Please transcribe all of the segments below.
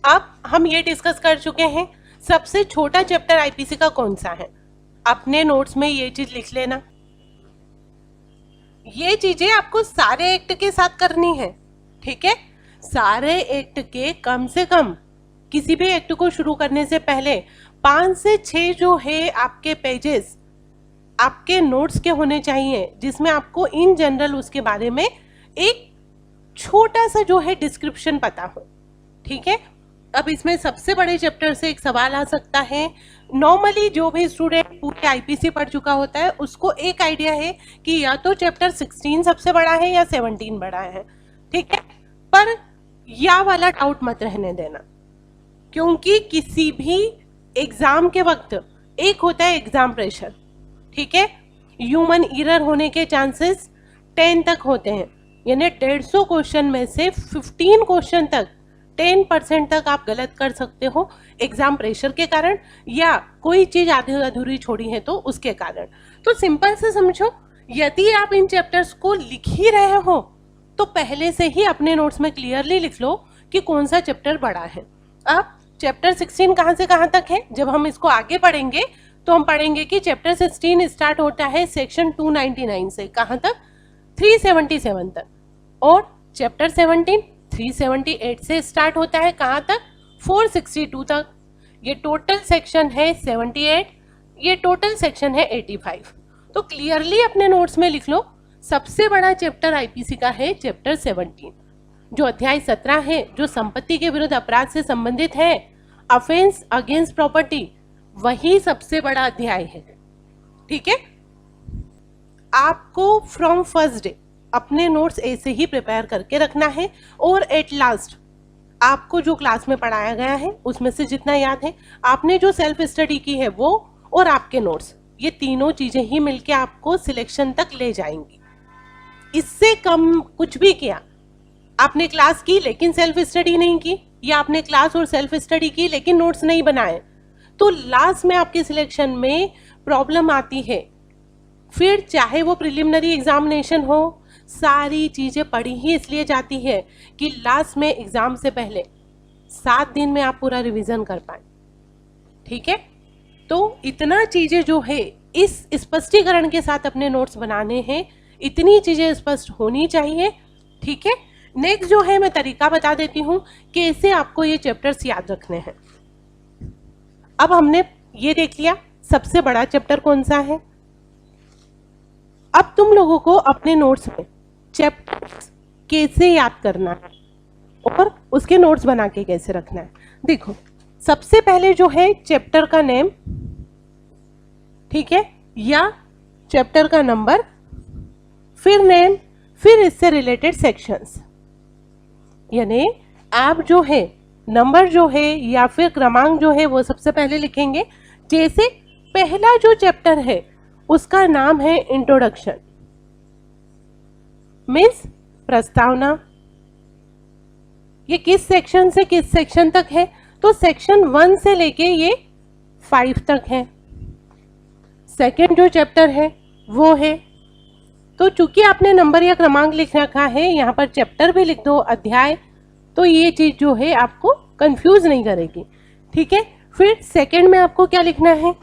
अब हम ये डिस्कस कर चुके हैं सबसे छोटा चैप्टर आईपीसी का कौन सा है। अपने नोट्स में ये चीज लिख लेना। ये चीजें आपको सारे एक्ट के साथ करनी है, ठीक है। सारे एक्ट के कम से कम किसी भी एक्ट को शुरू करने से पहले 5 से 6 जो है आपके पेजेस आपके नोट्स के होने चाहिए, जिसमें आपको इन जनरल उसके बारे में एक छोटा सा जो है डिस्क्रिप्शन पता हो, ठीक है। अब इसमें सबसे बड़े चैप्टर से एक सवाल आ सकता है। नॉर्मली जो भी स्टूडेंट पूरे आईपीसी पढ़ चुका होता है उसको एक आइडिया है कि या तो चैप्टर 16 सबसे बड़ा है या 17 बड़ा है, ठीक है। पर या वाला डाउट मत रहने देना, क्योंकि किसी भी एग्जाम के वक्त एक होता है एग्जाम प्रेशर, ठीक है। ह्यूमन एरर होने के चांसेस 10 तक होते हैं, यानी 150 क्वेश्चन में से 15 क्वेश्चन तक 10% तक आप गलत कर सकते हो एग्जाम प्रेशर के कारण, या कोई चीज आधी अधूरी छोड़ी है तो उसके कारण। तो सिंपल से समझो, यदि आप इन चैप्टर्स को लिख ही रहे हो तो पहले से ही अपने नोट्स में क्लियरली लिख लो कि कौन सा चैप्टर बड़ा है। अब चैप्टर 16 कहाँ से कहाँ तक है, जब हम इसको आगे पढ़ेंगे तो हम पढ़ेंगे कि चैप्टर 16 स्टार्ट होता है सेक्शन 299 से, कहाँ तक, 377 तक, और चैप्टर 17 378 से स्टार्ट होता है, कहाँ तक, 462 तक। ये टोटल सेक्शन है 78, ये टोटल सेक्शन है 85। तो क्लियरली अपने नोट्स में लिख लो, सबसे बड़ा चैप्टर आईपीसी का है चैप्टर 17। जो अध्याय 17 है, जो संपत्ति के विरुद्ध अपराध से संबंधित है, ऑफेंस अगेंस्ट प्रॉपर्टी, वही सबसे बड़ा अध्याय है, ठीक है। आपको फ्रॉम फर्स्ट डे अपने नोट्स ऐसे ही प्रिपेयर करके रखना है, और एट लास्ट आपको जो क्लास में पढ़ाया गया है उसमें से जितना याद है, आपने जो सेल्फ स्टडी की है वो, और आपके नोट्स, ये तीनों चीजें ही मिलके आपको सिलेक्शन तक ले जाएंगी। इससे कम कुछ भी किया, आपने क्लास की लेकिन सेल्फ स्टडी नहीं की, या आपने क्लास और सेल्फ स्टडी की लेकिन नोट्स नहीं बनाए, तो लास्ट में आपके सिलेक्शन में प्रॉब्लम आती है। फिर चाहे वो प्रिलिमिनरी एग्जामिनेशन हो, सारी चीजें पढ़ी ही इसलिए जाती है कि लास्ट में एग्जाम से पहले 7 दिन में आप पूरा रिवीजन कर पाए, ठीक है। तो इतना चीजें जो है इस स्पष्टीकरण के साथ अपने नोट्स बनाने हैं, इतनी चीजें स्पष्ट होनी चाहिए, ठीक है। नेक्स्ट जो है मैं तरीका बता देती हूँ कैसे आपको ये चैप्टर्स याद रखने हैं। अब हमने ये देख लिया सबसे बड़ा चैप्टर कौन सा है। अब तुम लोगों को अपने नोट्स में चैप्टर्स कैसे याद करना है और उसके नोट्स बना के कैसे रखना है। देखो, सबसे पहले जो है चैप्टर का नेम, ठीक है, या चैप्टर का नंबर, फिर नेम, फिर इससे रिलेटेड सेक्शंस। यानी आप जो है नंबर जो है या फिर क्रमांक जो है वो सबसे पहले लिखेंगे। जैसे पहला जो चैप्टर है उसका नाम है इंट्रोडक्शन, मीन्स प्रस्तावना। ये किस सेक्शन से किस सेक्शन तक है, तो सेक्शन 1 से लेके ये 5 तक है। सेकेंड जो चैप्टर है वो है, तो चूंकि आपने नंबर या क्रमांक लिख रखा है, यहाँ पर चैप्टर भी लिख दो, अध्याय, तो ये चीज जो है आपको कंफ्यूज नहीं करेगी, ठीक है। फिर सेकंड में आपको क्या लिखना है,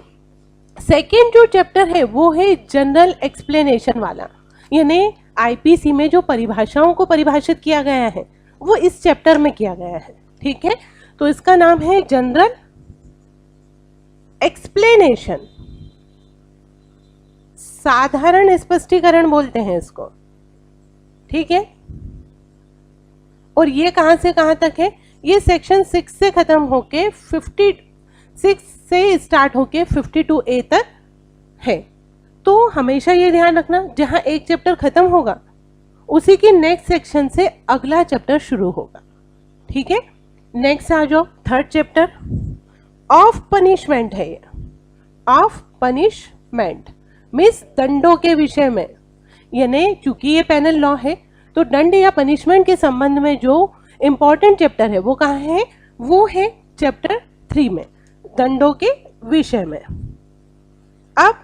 सेकंड जो चैप्टर है वो है जनरल एक्सप्लेनेशन वाला, यानी आईपीसी में जो परिभाषाओं को परिभाषित किया गया है वो इस चैप्टर में किया गया है, ठीक है। तो इसका नाम है जनरल एक्सप्लेनेशन, साधारण स्पष्टीकरण बोलते हैं इसको, ठीक है। और ये कहां से कहां तक है, ये सेक्शन 6 से खत्म होके 56 से स्टार्ट होके 52A तक है। तो हमेशा ये ध्यान रखना, जहां एक चैप्टर खत्म होगा उसी की नेक्स्ट सेक्शन से अगला चैप्टर शुरू होगा, ठीक है। नेक्स्ट आ जाओ, थर्ड चैप्टर ऑफ पनिशमेंट है। ये ऑफ पनिशमेंट मीन्स दंडों के विषय में, यानी चूंकि ये पेनल लॉ है तो दंड या पनिशमेंट के संबंध में जो इंपॉर्टेंट चैप्टर है वो कहाँ है, वो है चैप्टर 3 में, दंडों के विषय में। अब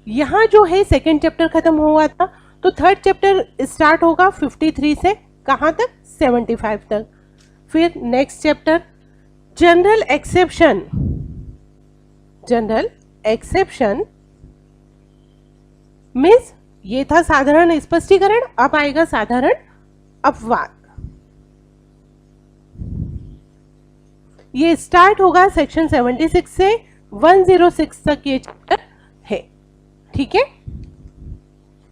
यहाँ जो है सेकेंड चैप्टर खत्म हुआ था, तो थर्ड चैप्टर स्टार्ट होगा 53 से कहाँ तक, 75 तक। फिर next chapter general exception. General exception means ये था साधारण स्पष्टीकरण, अब आएगा साधारण अपवाद। ये स्टार्ट होगा सेक्शन 76 से 106 तक ये चैप्टर है। ठीक है।